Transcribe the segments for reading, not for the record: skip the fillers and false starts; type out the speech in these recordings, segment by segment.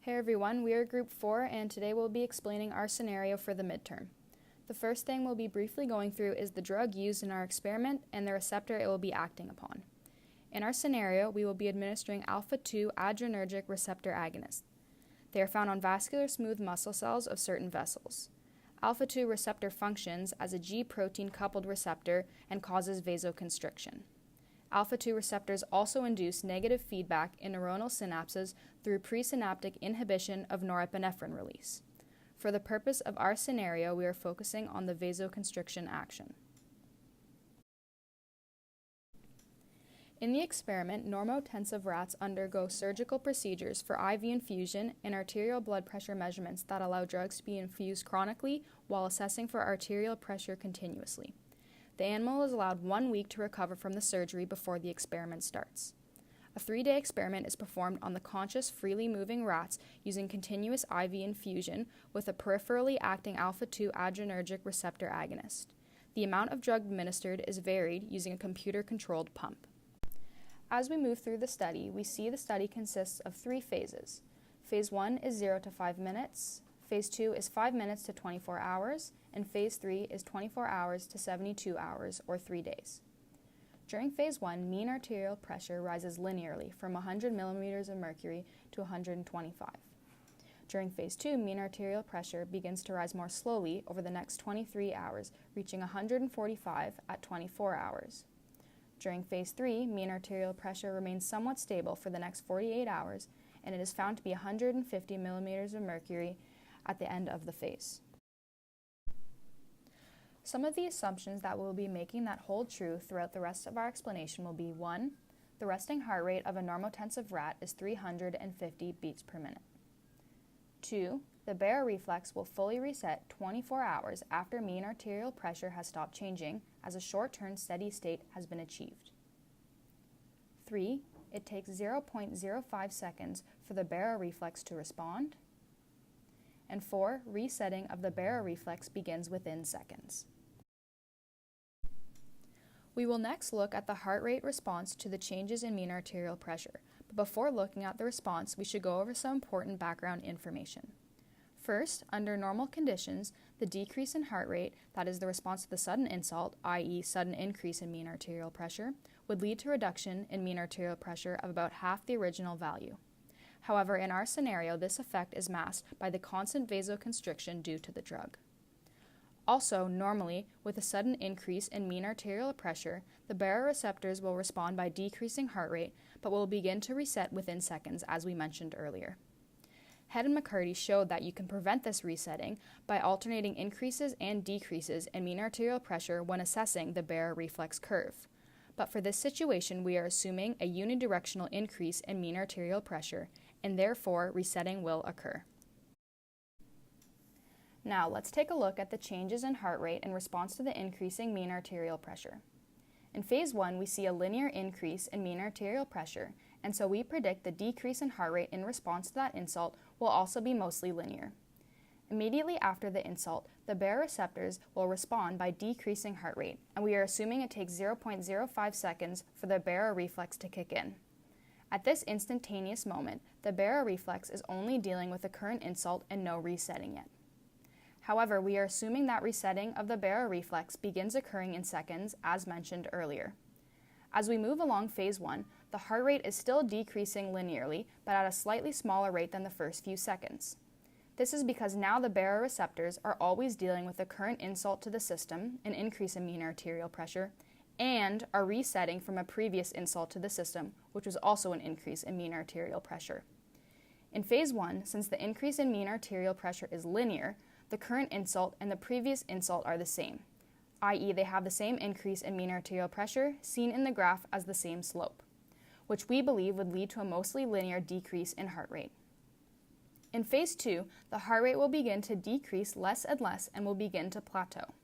Hey everyone, we are Group 4 and today we'll be explaining our scenario for the midterm. The first thing we'll be briefly going through is the drug used in our experiment and the receptor it will be acting upon. In our scenario, we will be administering alpha-2 adrenergic receptor agonists. They are found on vascular smooth muscle cells of certain vessels. Alpha-2 receptor functions as a G protein coupled receptor and causes vasoconstriction. Alpha-2 receptors also induce negative feedback in neuronal synapses through presynaptic inhibition of norepinephrine release. For the purpose of our scenario, we are focusing on the vasoconstriction action. In the experiment, normotensive rats undergo surgical procedures for IV infusion and arterial blood pressure measurements that allow drugs to be infused chronically while assessing for arterial pressure continuously. The animal is allowed 1 week to recover from the surgery before the experiment starts. A 3-day experiment is performed on the conscious, freely moving rats using continuous IV infusion with a peripherally acting alpha-2 adrenergic receptor agonist. The amount of drug administered is varied using a computer-controlled pump. As we move through the study, we see the study consists of 3 phases. Phase 1 is 0 to 5 minutes, Phase 2 is 5 minutes to 24 hours, and Phase 3 is 24 hours to 72 hours, or 3 days. During Phase 1, mean arterial pressure rises linearly from 100 millimeters of mercury to 125. During Phase 2, mean arterial pressure begins to rise more slowly over the next 23 hours, reaching 145 at 24 hours. During Phase 3, mean arterial pressure remains somewhat stable for the next 48 hours, and it is found to be 150 millimeters of mercury at the end of the phase. Some of the assumptions that we'll be making that hold true throughout the rest of our explanation will be 1. The resting heart rate of a normotensive rat is 350 beats per minute. 2. The baroreflex will fully reset 24 hours after mean arterial pressure has stopped changing, as a short-term steady state has been achieved. 3. It takes 0.05 seconds for the baroreflex to respond. And 4. Resetting of the baroreflex begins within seconds. We will next look at the heart rate response to the changes in mean arterial pressure, but before looking at the response, we should go over some important background information. First, under normal conditions, the decrease in heart rate, that is the response to the sudden insult, i.e. sudden increase in mean arterial pressure, would lead to a reduction in mean arterial pressure of about half the original value. However, in our scenario, this effect is masked by the constant vasoconstriction due to the drug. Also, normally, with a sudden increase in mean arterial pressure, the baroreceptors will respond by decreasing heart rate, but will begin to reset within seconds, as we mentioned earlier. Head and McCarty showed that you can prevent this resetting by alternating increases and decreases in mean arterial pressure when assessing the baroreflex curve. But for this situation, we are assuming a unidirectional increase in mean arterial pressure, and therefore resetting will occur. Now, let's take a look at the changes in heart rate in response to the increasing mean arterial pressure. In Phase 1, we see a linear increase in mean arterial pressure, and so we predict the decrease in heart rate in response to that insult will also be mostly linear. Immediately after the insult, the baroreceptors will respond by decreasing heart rate, and we are assuming it takes 0.05 seconds for the baroreflex to kick in. At this instantaneous moment, the baroreflex is only dealing with the current insult and no resetting yet. However, we are assuming that resetting of the baroreflex begins occurring in seconds, as mentioned earlier. As we move along Phase 1, the heart rate is still decreasing linearly, but at a slightly smaller rate than the first few seconds. This is because now the baroreceptors are always dealing with the current insult to the system, an increase in mean arterial pressure, and are resetting from a previous insult to the system, which was also an increase in mean arterial pressure. In Phase 1, since the increase in mean arterial pressure is linear, the current insult and the previous insult are the same, i.e. they have the same increase in mean arterial pressure seen in the graph as the same slope, which we believe would lead to a mostly linear decrease in heart rate. In Phase 2, the heart rate will begin to decrease less and less and will begin to plateau.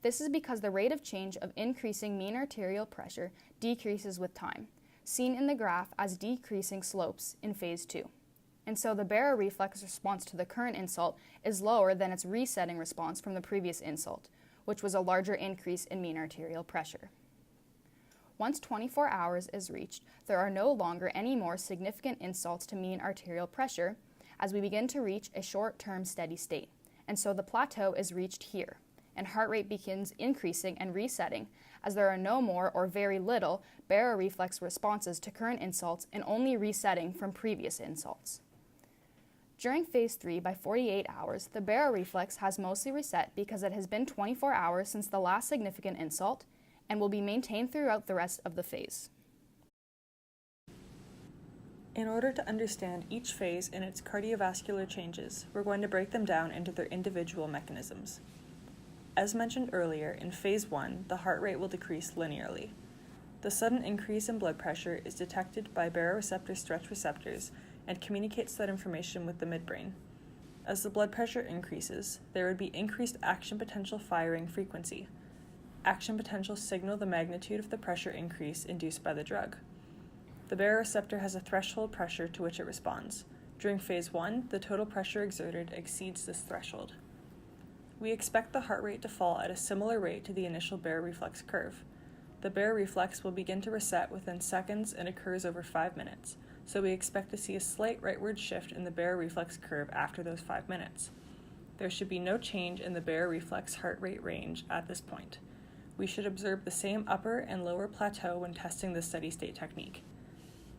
This is because the rate of change of increasing mean arterial pressure decreases with time, seen in the graph as decreasing slopes in Phase 2. And so the baroreflex response to the current insult is lower than its resetting response from the previous insult, which was a larger increase in mean arterial pressure. Once 24 hours is reached, there are no longer any more significant insults to mean arterial pressure, as we begin to reach a short-term steady state. And so the plateau is reached here, and heart rate begins increasing and resetting as there are no more or very little baroreflex responses to current insults and only resetting from previous insults. During phase 3, by 48 hours, the baroreflex has mostly reset because it has been 24 hours since the last significant insult and will be maintained throughout the rest of the phase. In order to understand each phase and its cardiovascular changes, we're going to break them down into their individual mechanisms. As mentioned earlier, in phase 1, the heart rate will decrease linearly. The sudden increase in blood pressure is detected by baroreceptor stretch receptors and communicates that information with the midbrain. As the blood pressure increases, there would be increased action potential firing frequency. Action potentials signal the magnitude of the pressure increase induced by the drug. The baroreceptor has a threshold pressure to which it responds. During phase 1, the total pressure exerted exceeds this threshold. We expect the heart rate to fall at a similar rate to the initial baroreflex curve. The baroreflex will begin to reset within seconds and occurs over 5 minutes, so we expect to see a slight rightward shift in the baroreflex curve after those 5 minutes. There should be no change in the baroreflex heart rate range at this point. We should observe the same upper and lower plateau when testing the steady state technique.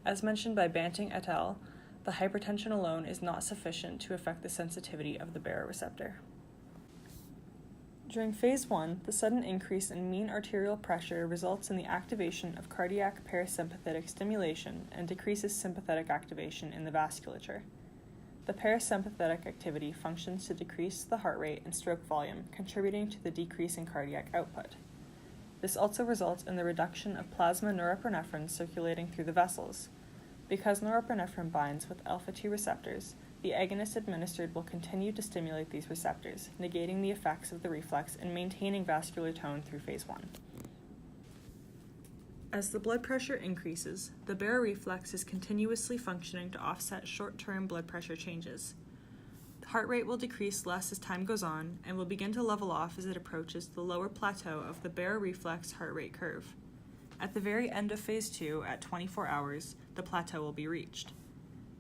As mentioned by Banting et al., the hypertension alone is not sufficient to affect the sensitivity of the baroreceptor. During phase 1, the sudden increase in mean arterial pressure results in the activation of cardiac parasympathetic stimulation and decreases sympathetic activation in the vasculature. The parasympathetic activity functions to decrease the heart rate and stroke volume, contributing to the decrease in cardiac output. This also results in the reduction of plasma norepinephrine circulating through the vessels. Because norepinephrine binds with alpha-2 receptors, the agonist administered will continue to stimulate these receptors, negating the effects of the reflex and maintaining vascular tone through phase 1. As the blood pressure increases, the baroreflex is continuously functioning to offset short-term blood pressure changes. The heart rate will decrease less as time goes on and will begin to level off as it approaches the lower plateau of the baroreflex heart rate curve. At the very end of phase 2, at 24 hours, the plateau will be reached.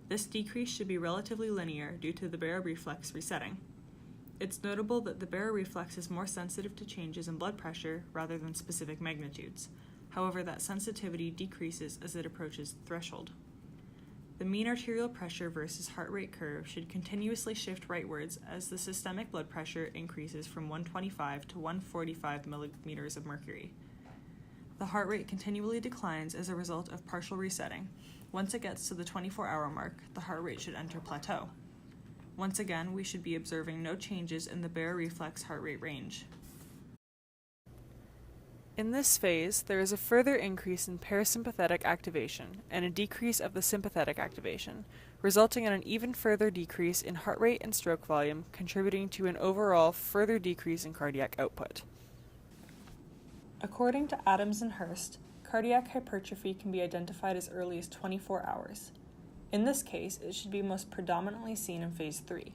This decrease should be relatively linear due to the baroreflex resetting. It's notable that the baroreflex is more sensitive to changes in blood pressure rather than specific magnitudes. However, that sensitivity decreases as it approaches the threshold. The mean arterial pressure versus heart rate curve should continuously shift rightwards as the systemic blood pressure increases from 125 to 145 millimeters of mercury. The heart rate continually declines as a result of partial resetting. Once it gets to the 24-hour mark, the heart rate should enter plateau. Once again, we should be observing no changes in the baroreflex heart rate range. In this phase, there is a further increase in parasympathetic activation and a decrease of the sympathetic activation, resulting in an even further decrease in heart rate and stroke volume, contributing to an overall further decrease in cardiac output. According to Adams and Hurst, cardiac hypertrophy can be identified as early as 24 hours. In this case, it should be most predominantly seen in phase 3.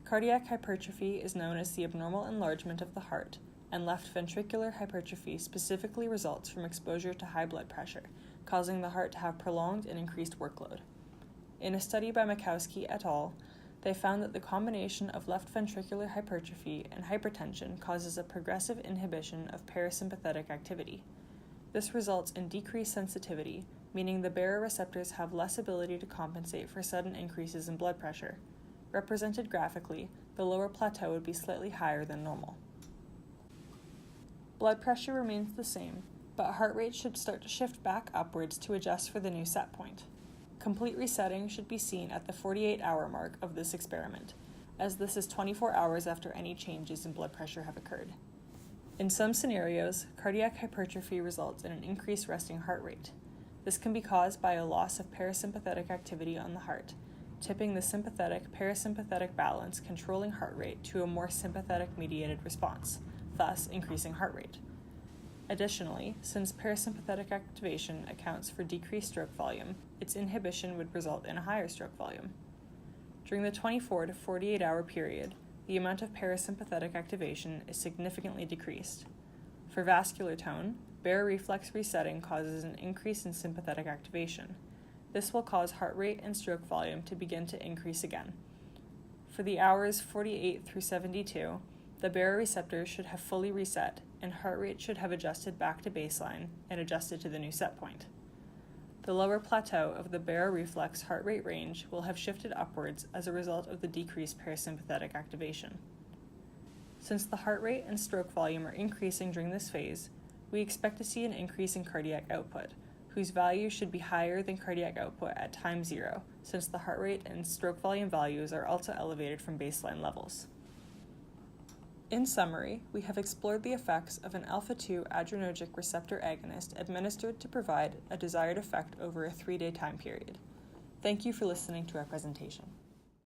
Cardiac hypertrophy is known as the abnormal enlargement of the heart, and left ventricular hypertrophy specifically results from exposure to high blood pressure, causing the heart to have prolonged and increased workload. In a study by Makowski et al., they found that the combination of left ventricular hypertrophy and hypertension causes a progressive inhibition of parasympathetic activity. This results in decreased sensitivity, meaning the baroreceptors have less ability to compensate for sudden increases in blood pressure. Represented graphically, the lower plateau would be slightly higher than normal. Blood pressure remains the same, but heart rate should start to shift back upwards to adjust for the new set point. Complete resetting should be seen at the 48-hour mark of this experiment, as this is 24 hours after any changes in blood pressure have occurred. In some scenarios, cardiac hypertrophy results in an increased resting heart rate. This can be caused by a loss of parasympathetic activity on the heart, tipping the sympathetic-parasympathetic balance controlling heart rate to a more sympathetic-mediated response, thus increasing heart rate. Additionally, since parasympathetic activation accounts for decreased stroke volume, its inhibition would result in a higher stroke volume. During the 24 to 48-hour period, the amount of parasympathetic activation is significantly decreased. For vascular tone, baroreflex resetting causes an increase in sympathetic activation. This will cause heart rate and stroke volume to begin to increase again, For the hours 48 through 72, the baroreceptors should have fully reset and heart rate should have adjusted back to baseline and adjusted to the new set point. The lower plateau of the baroreflex heart rate range will have shifted upwards as a result of the decreased parasympathetic activation. Since the heart rate and stroke volume are increasing during this phase, we expect to see an increase in cardiac output, whose value should be higher than cardiac output at time zero, since the heart rate and stroke volume values are also elevated from baseline levels. In summary, we have explored the effects of an alpha-2 adrenergic receptor agonist administered to provide a desired effect over a 3-day time period. Thank you for listening to our presentation.